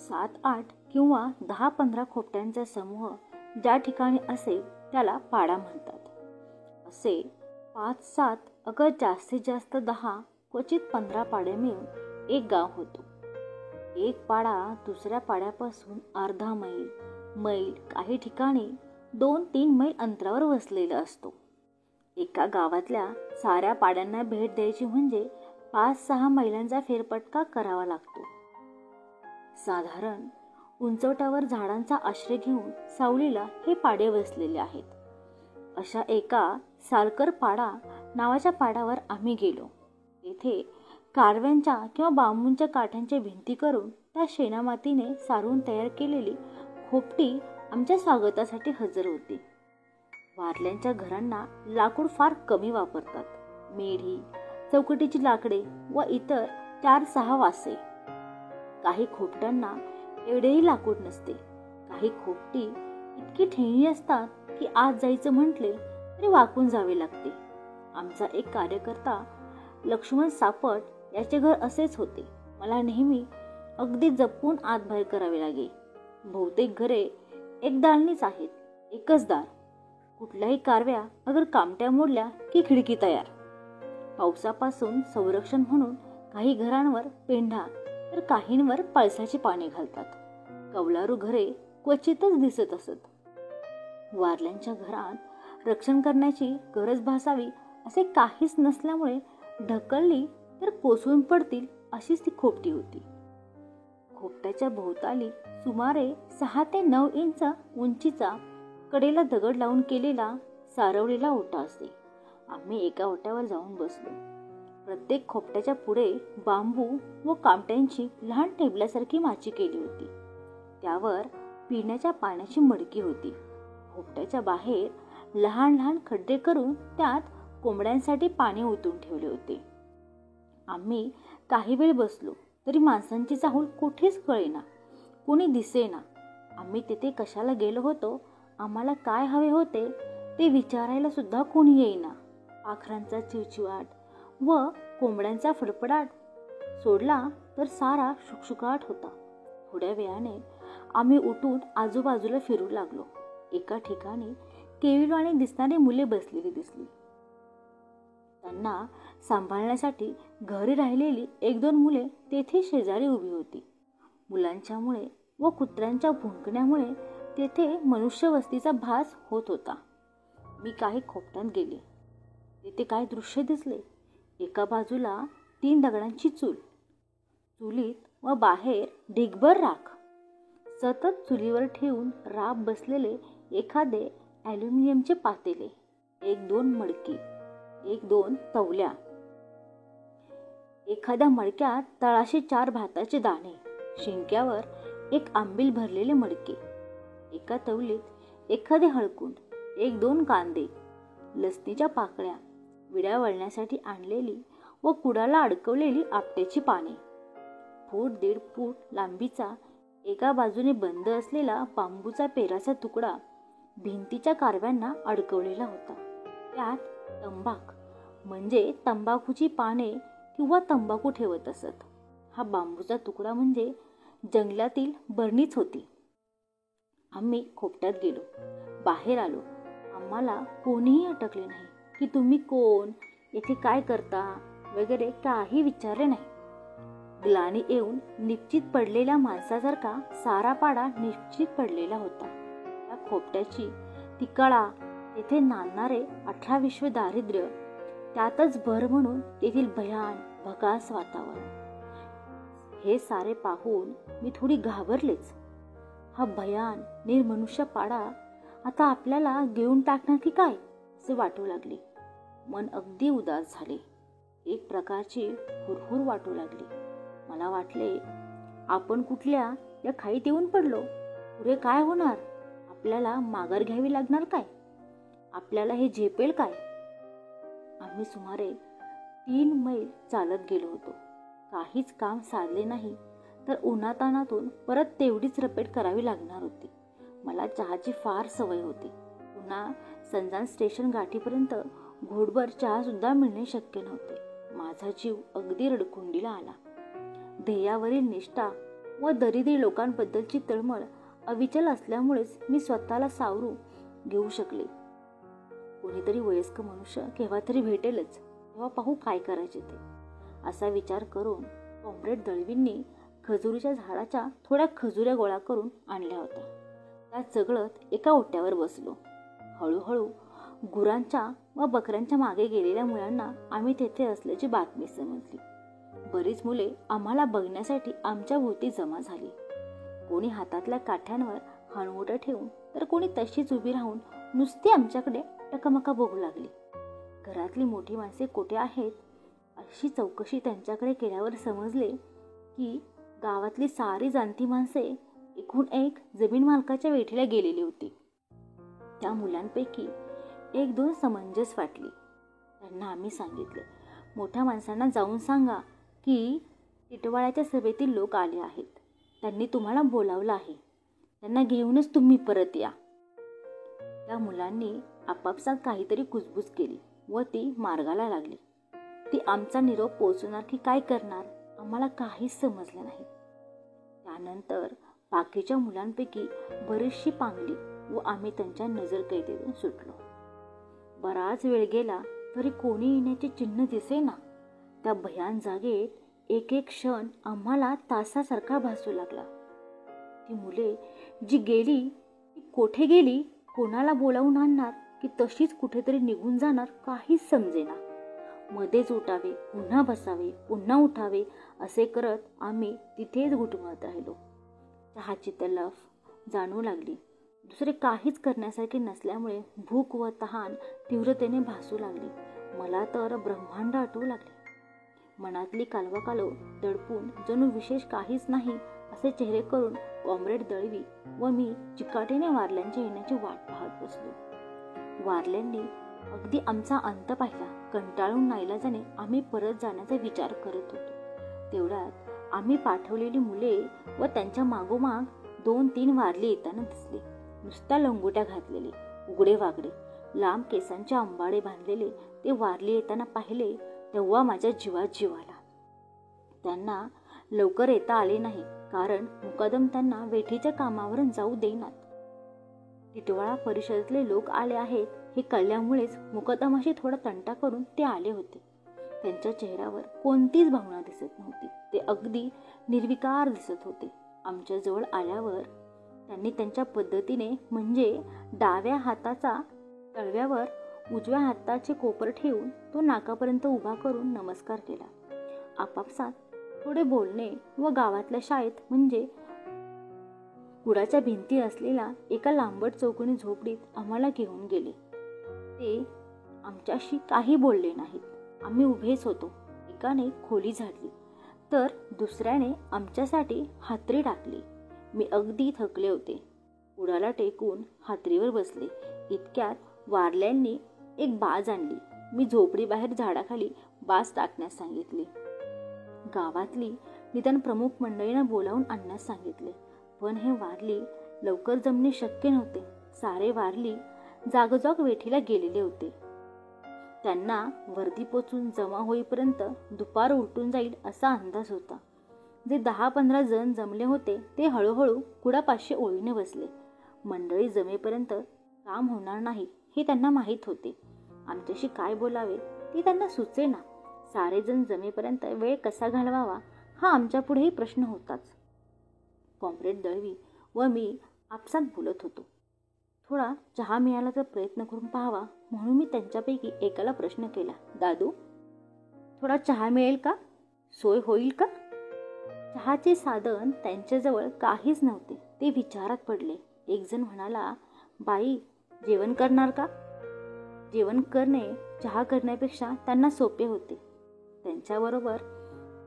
7-8 किंवा 10-15 खोपट्यांचा समूह ज्या ठिकाणी असेल त्याला पाडा म्हणतात. असे 5-7 अगर जास्तीत जास्त 10 क्वचित 15 पाडे मिळून एक गाव होतो. एक पाडा दुसऱ्या पाड्यापासून अर्धा मैल काही ठिकाणी 2-3 मैल अंतरावर वसलेला असतो. एका गावातल्या साऱ्या पाड्यांना भेट द्यायची म्हणजे 5-6 मैलांचा फेरफटका करावा लागतो. साधारण उंचवट्यावर झाडांचा आश्रय घेऊन सावलीला हे पाडे वसलेले आहेत. अशा एका सालकर पाडा नावाच्या पाड्यावर आम्ही गेलो. येथे कारव्यांच्या किंवा बांबूंच्या काठ्यांच्या भिंती करून त्या शेणामातीने सारून तयार केलेली खोपटी आमच्या स्वागतासाठी हजर होती. वारल्यांच्या घरांना लाकूड फार कमी वापरतात. मेढी, चौकटीची लाकडे व इतर 4-6 वासे. काही खोपट्यांना एवढेही लाकूड नसते. काही खोपटी इतकी ठेणी असतात की आत जायचं म्हटले तरी वाकून जावे लागते. आमचा एक कार्यकर्ता लक्ष्मण सापट याचे घर असेच होते. मला नेहमी अगदी जपून आत बाहेर करावे लागे. बहुतेक घरे एक दालनीच आहेत, एकच दार. कुठल्याही कारव्या अगर कामट्या मोडल्या की खिडकी तयार. पावसापासून संरक्षण म्हणून काही घरांवर पेंढा तर काहींवर पळसाची पाने घालतात. कौलारू घरे क्वचितच दिसत असत. वारल्यांच्या घरात रक्षण करण्याची गरज भासावी असे काहीच नसल्यामुळे ढकलली तर कोसळून पडतील अशीच ती खोपटी होती. खोपट्याच्या भोवताली सुमारे 6 ते 9 इंच उंचीचा कडेला दगड लावून केलेला सारवलेला ओटा असे. आम्ही एका ओट्यावर जाऊन बसलो. प्रत्येक खोपट्याच्या पुढे बांबू व कामट्यांची लहान टेबलासारखी माची केली होती. त्यावर पिण्याच्या पाण्याची मडकी होती. खोपट्याच्या बाहेर लहान लहान खड्डे करून त्यात कोंबड्यांसाठी पाणी ओतून ठेवले होते. आम्ही काही वेळ बसलो तरी माणसांची चाहूल कुठेच कळेना, कोणी दिसेना. आम्ही तिथे कशाला गेलो होतो, आम्हाला काय हवे होते ते विचारायला सुद्धा कोणी येईना. पाखरांचा चिवचिवाट व कोंबड्यांचा फडफडाट सोडला तर सारा शुकशुकाट होता. थोड्या वेळाने आम्ही उठून आजूबाजूला फिरू लागलो. एका ठिकाणी केविलवाणी दिसणारी मुले बसलेली दिसली. त्यांना सांभाळण्यासाठी घरी राहिलेली 1-2 मुले तेथे शेजारी उभी होती. मुलांच्यामुळे व कुत्र्यांच्या भुंकण्यामुळे तेथे मनुष्यवस्तीचा भास होत होता. मी काही खोपट्यात गेले. तेथे काय दृश्य दिसले. एका बाजूला 3 दगडांची चूल, चुलीत व बाहेर ढिगभर राख. सतत चुलीवर ठेवून राब बसलेले एखादे ॲल्युमिनियमचे पातेले, 1-2 मडकी, 1-2 तवल्या. एखाद्या मडक्यात तळाशी 4 भाताचे दाणे, शिंक्यावर एक आंबील भरलेले मडके, एका तवलीत एखादे हळकुंड, 1-2 कांदे, लसणीच्या पाकळ्या, विड्या वळण्यासाठी आणलेली व कुडाला अडकवलेली आपट्याची पाने, 1.5 फूट लांबीचा एका बाजूने बंद असलेला बांबूचा पेराचा तुकडा भिंतीच्या कारव्यांना अडकवलेला होता. त्यात तंबाख म्हणजे तंबाखूची पाने किंवा तंबाखू ठेवत असत. हा बांबूचा तुकडा म्हणजे जंगलातील बरणीच होती. आम्ही खोपट्यात गेलो. बाहेर आलो. आम्हाला कोणीही अटकले नाही की तुम्ही कोण, येथे काय करता वगैरे काही विचारले नाही. ग्लानी येऊन निश्चित पडलेल्या माणसासारखा सारा पाडा निश्चित पडलेला होता. त्या खोपट्याची ती कळा, तेथे नांदणारे 18 विश्व दारिद्र्य, त्यातच भर म्हणून तेथील भयान भकास वातावरण, हे सारे पाहून मी थोडी घाबरलेच. हा भयान निर्मनुष्य पाडा आता आपल्याला घेऊन टाकणार की काय असे वाटू लागले. मन अगदी उदास झाले. एक प्रकारची हुरहुर वाटू लागली. मला वाटले आपण कुठल्या या खाईत येऊन पडलो. पुढे काय होणार? आपल्याला माघार घ्यावी लागणार काय? आपल्याला हे झेपेल काय? आम्ही सुमारे 3 मैल चालत गेलो होतो. काहीच काम साधले नाही तर उन्हातानातून परत तेवढीच रपेट करावी लागणार होती. मला चहाची फार सवय होती. पुन्हा संजान स्टेशन गाठीपर्यंत घोटभर चहा सुद्धा मिळणे शक्य नव्हते. माझा जीव अगदी रडकुंडीला आला. ध्येयावरील निष्ठा व दरिद्री लोकांबद्दलची तळमळ अविचल असल्यामुळेच मी स्वतःला सावरू घेऊ शकले. कोणीतरी वयस्क मनुष्य केव्हा तरी भेटेलच, तेव्हा पाहू काय करायचे ते, असा विचार करून कॉम्रेड दळवींनी खजुरीच्या झाडाच्या थोड्या खजुऱ्या गोळा करून आणल्या होत्या. त्या चगळत एका ओट्यावर बसलो. हळूहळू गुरांच्या व बकऱ्यांच्या मागे गेलेल्या मुलांना आम्ही तेथे असल्याची बातमी समजली. बरीच मुले आम्हाला बघण्यासाठी आमच्या भोवती जमा झाली. कोणी हातातल्या काठ्यांवर हणवटं ठेवून तर कोणी तशीच उभी राहून नुसती आमच्याकडे टकमका बघू लागली. घरातली मोठी माणसे कुठे आहेत अशी चौकशी त्यांच्याकडे केल्यावर समजले की गावातली सारी जाणती माणसे एकूण एक जमीन मालकाच्या वेठीला गेलेली होती. त्या मुलांपैकी एक दोन समंजस वाटली. त्यांना आम्ही सांगितले, मोठ्या माणसांना जाऊन सांगा की टिटवाळ्याच्या सभेतील लोक आले आहेत. त्यांनी तुम्हाला बोलावलं आहे. त्यांना घेऊनच तुम्ही परत या. त्या मुलांनी आपापसात काहीतरी कुजबूज केली व ती मार्गाला लागली. ती आमचा निरोप पोहोचवणार की काय करणार आम्हाला काहीच समजलं नाही. त्यानंतर बाकीच्या मुलांपैकी बरीचशी पांगली व आम्ही त्यांच्या नजरकैदेतून सुटलो. बराच वेळ गेला तरी कोणी येण्याचे चिन्ह दिसेना. त्या भयान जागेत एक एक क्षण आम्हाला तासासारखा भासू लागला. ती मुले जी गेली ती कोठे गेली, कोणाला बोलावून आणणार की तशीच कुठेतरी निघून जाणार काहीच समजेना. मध्येच उठावे, पुन्हा बसावे, पुन्हा उठावे असे करत आम्ही तिथेच घुटमळत राहिलो. चहाची तलफ जाणू लागली. दुसरे काहीच करण्यासारखे नसल्यामुळे भूक व तहान तीव्रतेने भासू लागली. मला तर ब्रह्मांड आठवू लागले. मनातली कालवाकालव दडपून जणू विशेष काहीच नाही असे चेहरे करून कॉम्रेड दळवी व मी चिकाटीने वारल्यांच्या येण्याची वाट पाहत बसलो. वारल्यांनी अगदी आमचा अंत पाहिला. कंटाळून नाईलाजाने आम्ही परत जाण्याचा विचार करत होतो. तेवढ्यात आम्ही पाठवलेली मुले व त्यांच्या मागोमाग 2-3 वारली येताना दिसले. नुसत्या लंगोट्या घातलेले, उघडे वागडे, लांब केसांचे अंबाडे बांधलेले ते वारली येताना पाहिले तेव्हा माझ्या जीवात जीव आला. त्यांना लवकर येता आले नाही, कारण मुकादम त्यांना वेठीच्या कामावरून जाऊ देईनात. टिटवाळा परिषदेतले लोक आले आहेत हे कळल्यामुळेच मुकादमाशी थोडा तंटा करून ते आले होते. त्यांच्या चेहऱ्यावर कोणतीच भावना दिसत नव्हती. ते अगदी निर्विकार दिसत होते. आमच्या जवळ आल्यावर त्यांनी त्यांच्या पद्धतीने, म्हणजे डाव्या हाताचा तळव्यावर उजव्या हाताचे कोपर ठेवून तो नाकापर्यंत उभा करून नमस्कार केला. आपापसात थोडे बोलणे व गावातल्या शाळेत, म्हणजे कुडाच्या भिंती असलेल्या एका लांबट चौकोनी झोपडीत आम्हाला घेऊन गेले. ते आमच्याशी काही बोलले नाहीत. आम्ही उभेच होतो. एकाने खोली झाडली तर दुसऱ्याने आमच्यासाठी हातरी टाकली. मी अगदी थकले होते. उडाला टेकून हातरीवर बसले. इतक्यात वारल्यांनी एक बाज आणली. मी झोपडी बाहेर झाडाखाली बाज टाकण्यास सांगितले. गावातली निदान प्रमुख मंडळींना बोलावून आणण्यास सांगितले. पण हे वारली लवकर जमणे शक्य नव्हते. सारे वारली जागोजाग वेठीला गेलेले होते. त्यांना वर्दी पोचून जमा होईपर्यंत दुपार उलटून जाईल असा अंदाज होता. जे 10-15 जण जमले होते ते हळूहळू कुडापाशी ओळीने बसले. मंडळी जमेपर्यंत काम होणार नाही हे त्यांना माहीत होते. आमच्याशी काय बोलावे ते त्यांना सुचेना. सारे जण जमेपर्यंत वेळ कसा घालवावा हा आमच्या पुढेही प्रश्न होताच. कॉम्रेड दळवी व मी आपसात बोलत होतो. थोडा चहा मिळाला तर प्रयत्न करून पाहावा म्हणून मी त्यांच्यापैकी एकाला प्रश्न केला, दादू, थोडा चहा मिळेल का? सोय होईल का? चहाचे साधन त्यांच्याजवळ काहीच नव्हते. ते विचारात पडले. एक जण म्हणाला, बाई, जेवण करणार का? जेवण करणे चहा करण्यापेक्षा त्यांना सोपे होते. त्यांच्याबरोबर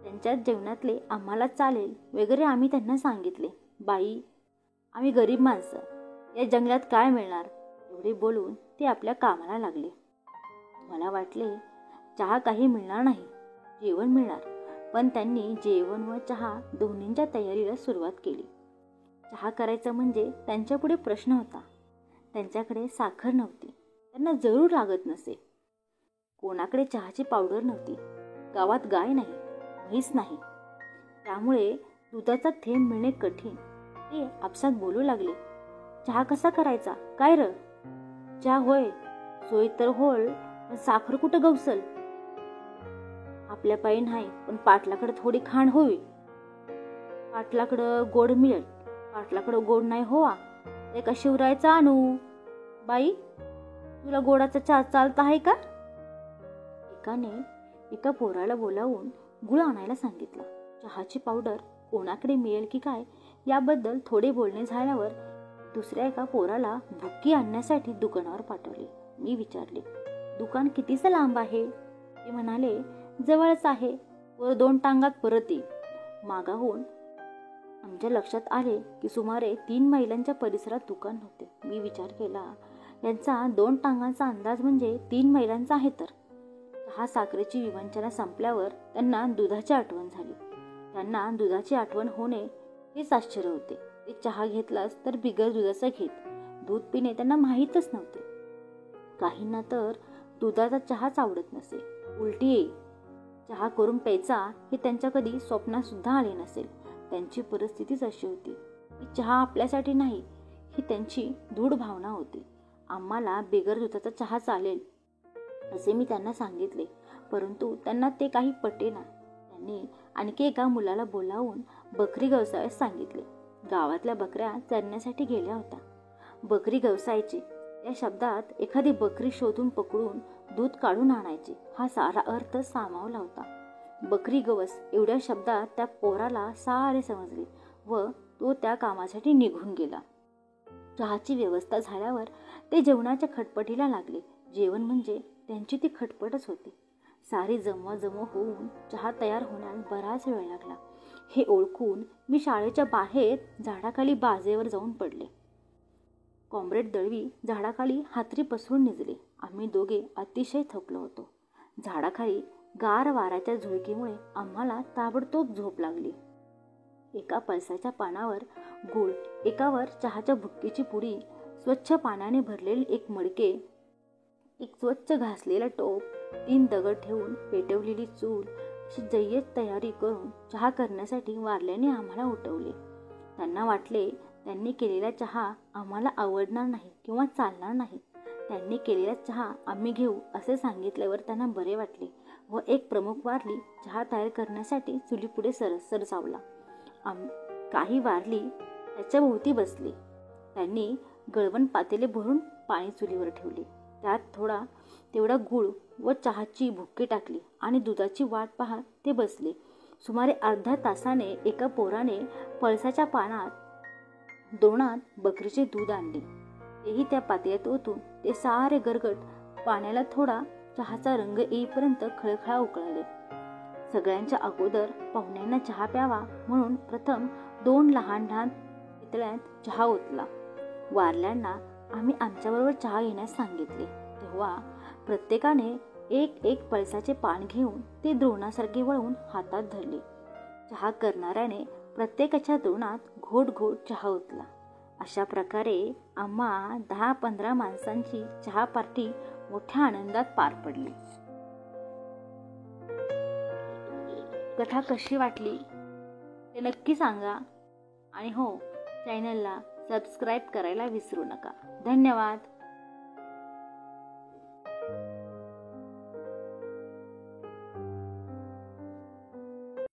त्यांच्या जेवणातले आम्हाला चालेल वगैरे आम्ही त्यांना सांगितले. बाई, आम्ही गरीब माणसं, या जंगलात काय मिळणार एवढे बोलून ते आपल्या कामाला लागले. मला वाटले चहा काही मिळणार नाही, जेवण मिळणार. पण त्यांनी जेवण व चहा दोन्हींच्या तयारीला सुरुवात केली. चहा करायचा म्हणजे त्यांच्यापुढे प्रश्न होता. त्यांच्याकडे साखर नव्हती. त्यांना जरूर लागत नसे. कोणाकडे चहाची पावडर नव्हती. गावात गाय नाही, म्हैस नाही. त्यामुळे दुधाचा थेंब मिळणे कठीण. ते आपसात बोलू लागले. चहा कसा करायचा काय र? चहा होय, सोय तर होल, पण साखर कुठं गवसल? आपल्या पायी नाही, पण पाटलाकडे थोडी खांड होवी. पाटलाकडं गोड मिळेल, पाटलाकडं गोड नाही होवा, एका शिवरायचा आणू. बाई, तुला गोडाचा चहा चालता आहे का? एकाने एका पोराला बोलावून गुळ आणायला सांगितलं. चहाची पावडर कोणाकडे मिळेल की काय याबद्दल थोडे बोलणे झाल्यावर दुसऱ्या एका पोराला भुक्की आणण्यासाठी दुकानावर पाठवले. मी विचारले, दुकान कितीचं लांब आहे? ते म्हणाले, जवळच आहे, व 2 टांगात परत ये. मागाहून आमच्या लक्षात आले की सुमारे 3 मैलांच्या परिसरात दुकान होते. मी विचार केला, यांचा 2 टांगांचा अंदाज म्हणजे 3 मैलांचा आहे. तर चहा साखरेची विवंचना संपल्यावर त्यांना दुधाची आठवण झाली. त्यांना दुधाची आठवण होणे हेच आश्चर्य होते. ते चहा घेतलास तर बिगर दुधाचा घेत. दूध पिणे त्यांना माहीतच नव्हते. काहींना तर दुधाचा चहाच आवडत नसे, उलटी येई. चहा करून प्यायचा हे त्यांच्या कधी स्वप्नात सुद्धा आले नसेल. त्यांची परिस्थितीच अशी होती की चहा आपल्यासाठी नाही ही त्यांची दृढ भावना होती. आम्हाला बिगर दुधाचा चहा चालेल असे मी त्यांना सांगितले, परंतु त्यांना ते काही पटेना. त्यांनी आणखी एका मुलाला बोलावून बकरी व्यवसायास सांगितले. गावातल्या बकऱ्या चरण्यासाठी गेल्या होत्या. बकरी व्यवसायाचे या शब्दात एखादी बकरी शोधून पकडून दूध काढून आणायचे हा सारा अर्थ सामावला होता. बकरी गवस एवढ्या शब्दात त्या पोराला सारे समजले व तो त्या कामासाठी निघून गेला. चहाची व्यवस्था झाल्यावर ते जेवणाच्या खटपटीला लागले. जेवण म्हणजे त्यांची ती खटपटच होती. सारी जमवाजमव होऊन चहा तयार होण्यास बराच वेळ लागला. हे ओळखून मी शाळेच्या बाहेर झाडाखाली बाजेवर जाऊन पडले. कॉम्रेड दळवी झाडाखाली हातरी पसरून निजले. आम्ही दोघे अतिशय थकलो होतो. झाडाखाली गार वाऱ्याच्या झुळकीमुळे आम्हाला ताबडतोब झोप लागली. एका पळसाच्या पानावर गूळ, एकावर चहाच्या भुक्कीची पुडी, स्वच्छ पाण्याने भरलेले एक मडके, एक स्वच्छ घासलेला टोप, 3 दगड ठेवून पेटवलेली चूल अशी जय्यत तयारी करून चहा करण्यासाठी वारल्याने आम्हाला उठवले. त्यांना वाटले त्यांनी केलेला चहा आम्हाला आवडणार नाही किंवा चालणार नाही. त्यांनी केलेला चहा आम्ही घेऊ असे सांगितल्यावर त्यांना बरे वाटले व एक प्रमुख वारली चहा तयार करण्यासाठी चुलीपुढे सरसावला. काही वारली त्याच्या भोवती बसले. त्यांनी गळवण पातेले भरून पाणी चुलीवर ठेवले. त्यात तेवढा गूळ व चहाची भुक्की टाकली आणि दुधाची वाट पाहत ते बसले. सुमारे अर्ध्या तासाने एका पोराने पळसाच्या पानात दोणात बकरीचे दूध आणले. तेही त्या पातेल्यात ओतून ते सारे गरगट पाण्याला थोडा चहाचा रंग येईपर्यंत खळखळा उकळले. सगळ्यांच्या अगोदर पाहुण्यांना चहा प्यावा म्हणून प्रथम 2 लहान लहान पितळ्यात चहा ओतला. वारल्यांना आम्ही आमच्याबरोबर चहा घेण्यास सांगितले. तेव्हा प्रत्येकाने एक पळसाचे पान घेऊन ते द्रोणासारखे वळवून हातात धरले. चहा करणाऱ्याने प्रत्येकाच्या द्रोणात घोट घोट चहा ओतला. अशा प्रकारे आम्हा 10-15 माणसांची चहा पार्टी मोठ्या आनंदात पार पडली. कथा कशी वाटली ते नक्की सांगा आणि हो, चॅनलला सबस्क्राईब करायला विसरू नका. धन्यवाद.